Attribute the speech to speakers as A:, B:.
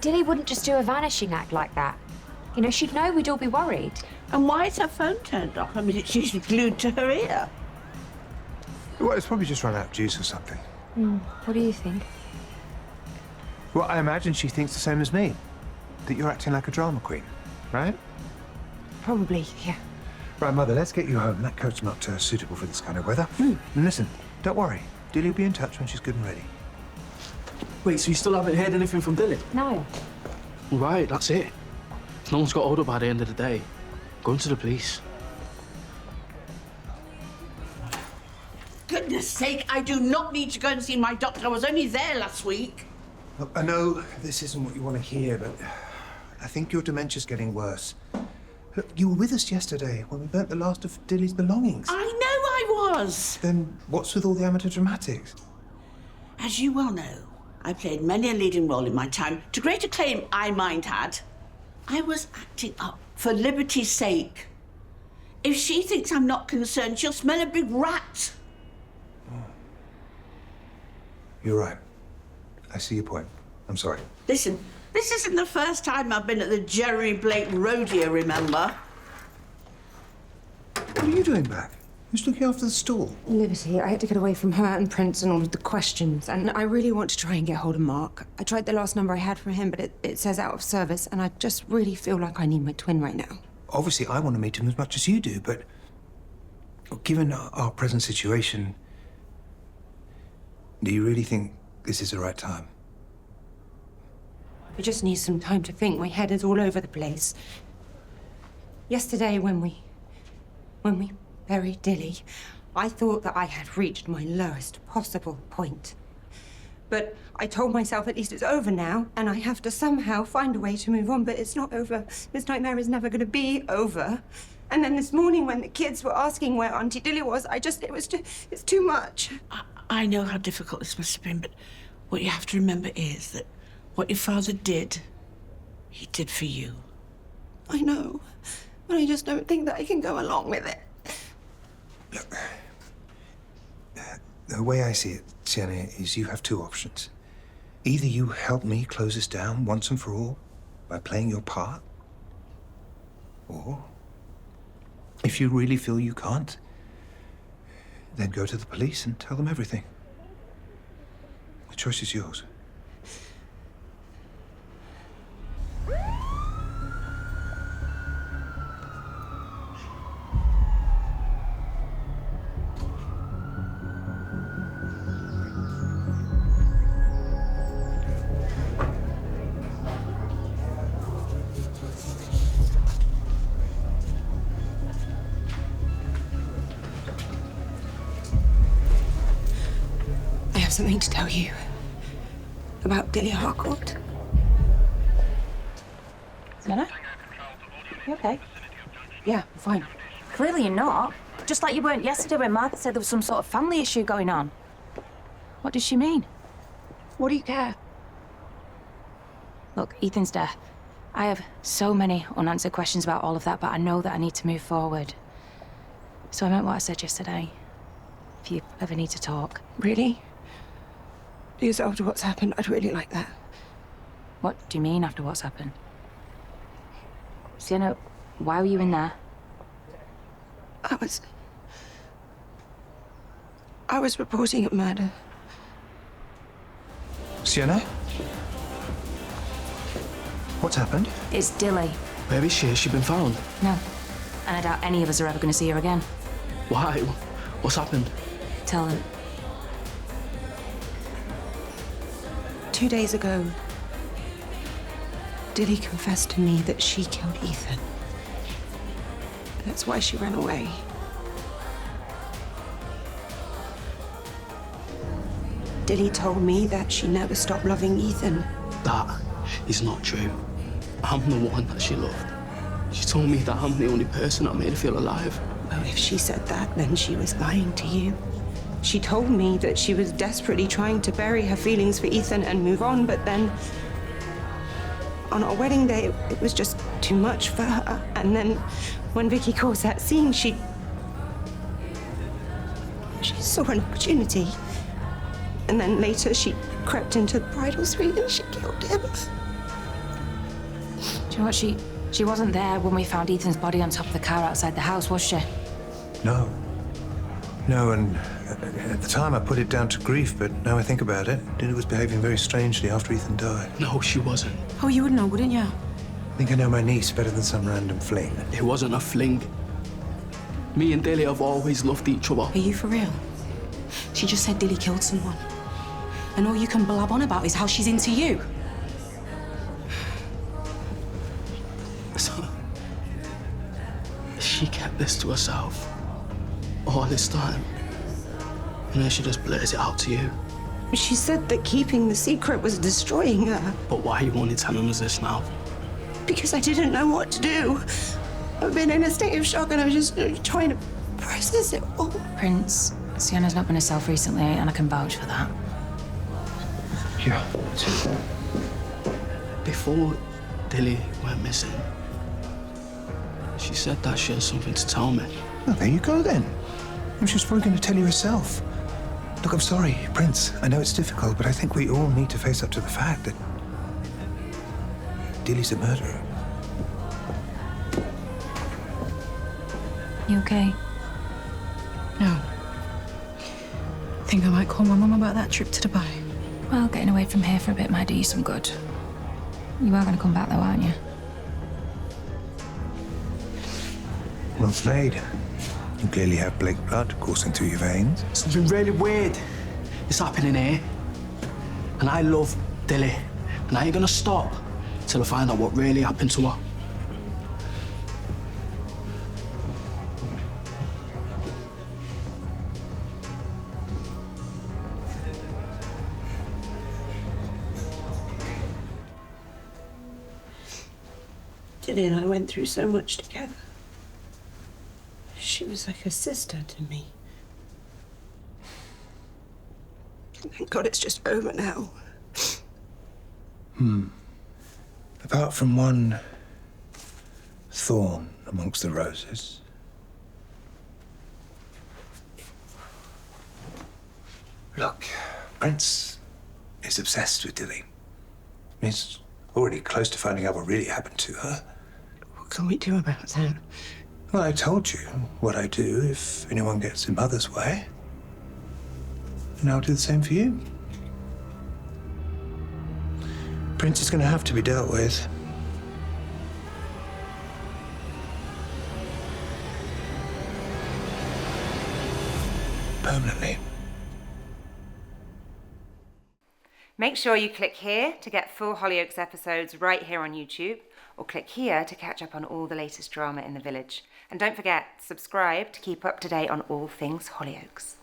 A: Dilly wouldn't just do a vanishing act like that. You know, she'd know we'd all be worried.
B: And why is her phone turned off? I mean, it's usually glued to her ear.
C: Well, it's probably just run out of juice or something.
A: What do you think?
C: Well, I imagine she thinks the same as me. That you're acting like a drama queen, right?
A: Probably, yeah.
C: Right, Mother, let's get you home. That coat's not suitable for this kind of weather. And listen, don't worry. Dilly will be in touch when she's good and ready.
D: Wait, so you still haven't heard anything from Dilly?
A: No.
D: Right, that's it. If no one's got hold of her by the end of the day, going to the police.
B: Goodness sake, I do not need to go and see my doctor. I was only there last week.
C: Look, I know this isn't what you want to hear, but I think your dementia's getting worse. Look, you were with us yesterday when we burnt the last of Dilly's belongings.
B: I know I was.
C: Then what's with all the amateur dramatics?
B: As you well know, I played many a leading role in my time, to great acclaim I might add. I was acting up for liberty's sake. If she thinks I'm not concerned, she'll smell a big rat.
C: You're right. I see your point. I'm sorry.
B: Listen, this isn't the first time I've been at the Jeremy Blake rodeo, remember?
C: What are you doing back? Who's looking after the stall?
E: Liberty, I had to get away from her and Prince and all of the questions, and I really want to try and get hold of Mark. I tried the last number I had from him, but it says out of service, and I just really feel like I need my twin right now.
C: Obviously, I want to meet him as much as you do, but given our present situation, do you really think this is the right time?
E: I just need some time to think. My head is all over the place. Yesterday, when we buried Dilly, I thought that I had reached my lowest possible point. But I told myself at least it's over now, and I have to somehow find a way to move on, but it's not over. This nightmare is never going to be over. And then this morning when the kids were asking where Auntie Dilly was, it's too much.
B: I know how difficult this must have been, but what you have to remember is that what your father did, he did for you.
E: I know, but I just don't think that I can go along with it.
C: Look, the way I see it, Sienna, is you have two options. Either you help me close this down once and for all by playing your part, or if you really feel you can't, then go to the police and tell them everything. The choice is yours.
E: I have something to tell you about Dilly Harcourt.
F: Sienna? You okay?
E: Yeah, I'm fine.
F: Clearly you're not. Just like you weren't yesterday when Martha said there was some sort of family issue going on. What does she mean?
E: What do you care?
F: Look, Ethan's death. I have so many unanswered questions about all of that, but I know that I need to move forward. So I meant what I said yesterday. If you ever need to talk.
E: Really? Because after what's happened, I'd really like that.
F: What do you mean after what's happened? Sienna, why were you in there?
E: I was reporting a murder.
C: Sienna? What's happened?
F: It's Dilly.
D: Where is she? Has she been found?
F: No. And I doubt any of us are ever going to see her again.
D: Why? What's happened?
F: Tell them.
E: 2 days ago, Dilly confessed to me that she killed Ethan. That's why she ran away. Dilly told me that she never stopped loving Ethan.
D: That is not true. I'm the one that she loved. She told me that I'm the only person that made her feel alive.
E: Well, if she said that, then she was lying to you. She told me that she was desperately trying to bury her feelings for Ethan and move on, but then on our wedding day, it was just too much for her. And then when Vicky caused that scene, she saw an opportunity. And then later she crept into the bridal suite and she killed him.
F: you know what? She wasn't there when we found Ethan's body on top of the car outside the house, was she?
C: No. No, and at the time I put it down to grief, but now I think about it, Dilly was behaving very strangely after Ethan died.
D: No, she wasn't.
G: Oh, you would know, wouldn't you?
C: I think I know my niece better than some random fling.
D: It wasn't a fling. Me and Dilly have always loved each other.
G: Are you for real? She just said Dilly killed someone. And all you can blab on about is how she's into you.
D: So, she kept this to herself all this time. And then she just blurts it out to you.
E: She said that keeping the secret was destroying her.
D: But why are you only telling us this now?
E: Because I didn't know what to do. I've been in a state of shock and I was just trying to process it all.
F: Prince, Sienna's not been herself recently, and I can vouch for that.
C: Yeah.
D: Before Dilly went missing, she said that she had something to tell me.
C: Well, there you go then. She was probably going to tell you herself. Look, I'm sorry, Prince. I know it's difficult, but I think we all need to face up to the fact that Dilly's a murderer.
F: You okay?
G: No. Think I might call my mum about that trip to Dubai.
F: Well, getting away from here for a bit might do you some good. You are going to come back though, aren't you?
C: Well played. You clearly have Blake blood coursing through your veins.
D: Something really weird is happening here. And I love Dilly. And I ain't gonna stop till I find out what really happened to her.
E: Dilly and I went through so much together. She was like a sister to me. Thank God it's just over now.
C: Apart from one thorn amongst the roses. Look, Prince is obsessed with Dilly. He's already close to finding out what really happened to her.
E: What can we do about that?
C: Well, I told you what I do if anyone gets in Mother's way. And I'll do the same for you. Prince is going to have to be dealt with. Permanently.
H: Make sure you click here to get full Hollyoaks episodes right here on YouTube, or click here to catch up on all the latest drama in the village. And don't forget, subscribe to keep up to date on all things Hollyoaks.